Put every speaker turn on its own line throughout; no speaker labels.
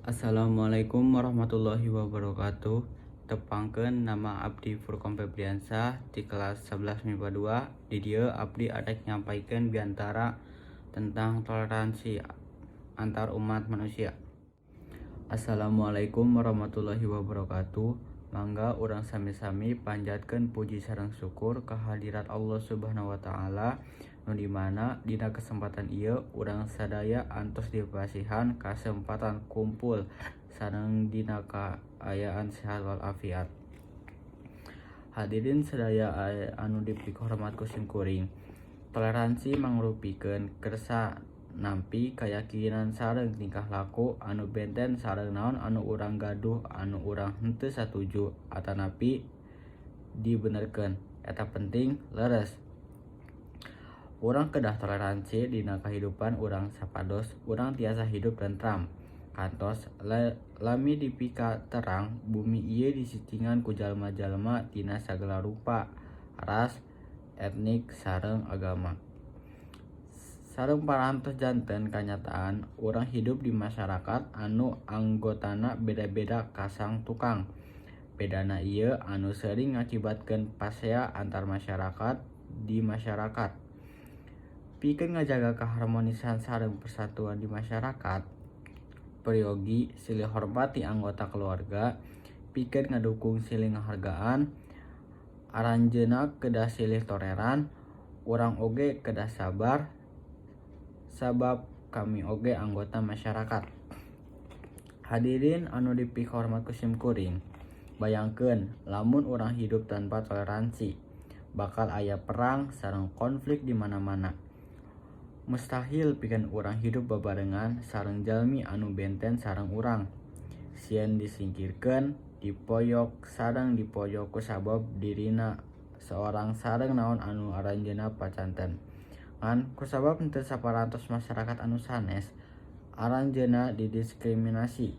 Assalamualaikum warahmatullahi wabarakatuh. Tepangkeun nama abdi Furqon Febriansah di kelas 11 MIPA 2. Di dieu abdi adek nyampaikeun biantara tentang toleransi antar umat manusia. Assalamualaikum warahmatullahi wabarakatuh. Mangga urang sami-sami panjatkeun puji sareng syukur kehadirat Allah Subhanahu wa taala nu dimana dina kesempatan ieu urang sadaya antos dipasihan kasempatan kumpul sareng dina kaayaan sehat walafiat. Hadirin sadaya anu dipihormat ku simkuring. Toleransi mangrupikeun kersa nampi keyakinan sareng tingkah laku anu benten sareng naon anu urang gaduh anu urang henteu satuju atanapi dibenerkeun. Eta penting leres. Urang kedah toleransi dina kahidupan urang sapados urang tiasa hidup tentram. Kantos lami dipika terang bumi ieu disitingan ku jalma-jalma tina sagala rupa, ras, etnik sareng agama. Sareng parantos janten kanyataan urang hidup di masyarakat anu anggotana beda-beda kasang tukang. Bedana ieu anu sering ngakibatkeun pasea antar masyarakat di masyarakat. Pikeun ngajaga kaharmonisan sareng persatuan di masyarakat, periogi silih hormati anggota keluarga, pikeun ngadukung silih ngahargaan, aranjeunna kedah silih toleran, urang oge kedah sabar, sabab kami oge anggota masyarakat. Hadirin anu dipihormat ku simkuring, bayangkeun lamun urang hidup tanpa toleransi, bakal aya perang sareng konflik di mana-mana. Mustahil pikeun urang hidup babarengan sareng jalmi anu benten sareng urang. Sieun disingkirkeun, dipoyok sareng dipoyok kusabab dirina seorang sareng naon anu aranjeunna pacanten. Ngan kusabab henteu saparantos masyarakat anu sanes, aranjeunna didiskriminasi.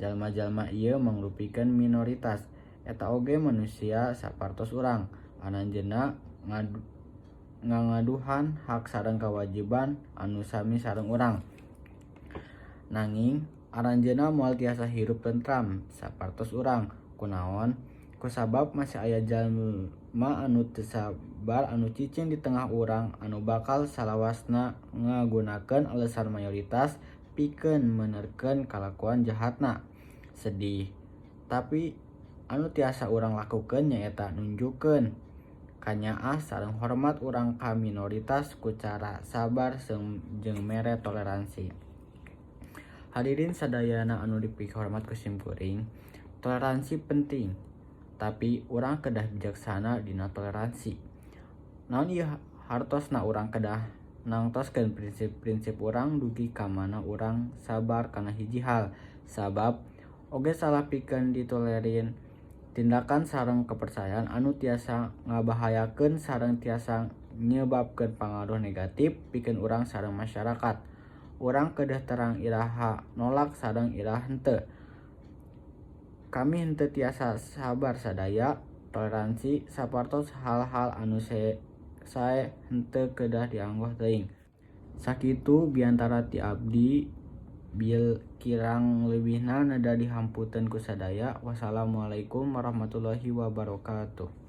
Jalma-jalma ieu mangrupikeun minoritas, eta oge manusia sapartos urang. Aranjeunna ngangaduhan hak sareng kawajiban anu sami sareng urang. Nanging aranjeunna moal tiasa hirup tentram sapartos urang. Kunaon? Kusabab masih aya jalma anu teu sabar anu cicing di tengah urang anu bakal salawasna ngagunakeun alesan mayoritas pikeun menerkeun kalakuan jahatna. Sedih, tapi anu tiasa urang lakukeun nyaeta nunjukkeun kanyaah sareng hormat urang ka minoritas ku cara sabar jeung mere toleransi. Hadirin sadayana anu dipihormat ku simkuring, toleransi penting, tapi urang kedah bijaksana dina toleransi. Naon ieu hartosna urang kedah nangtoskeun prinsip-prinsip urang dugi ka mana urang sabar kana hiji hal, sabab oge salah pikeun ditolerin tindakan sareng kepercayaan anu tiasa ngabahayakeun sareng tiasa nyebabkeun pangaruh negatif pikeun urang sareng masyarakat. Urang kedah terang iraha nolak sareng iraha henteu. Kami henteu tiasa sabar sadaya, toleransi sapartos hal-hal anu sae henteu kedah dianggoh teuing. Sakitu biantara ti abdi, bil kirang leuwihna nada dihamputeun ku sadaya. Wassalamualaikum warahmatullahi wabarakatuh.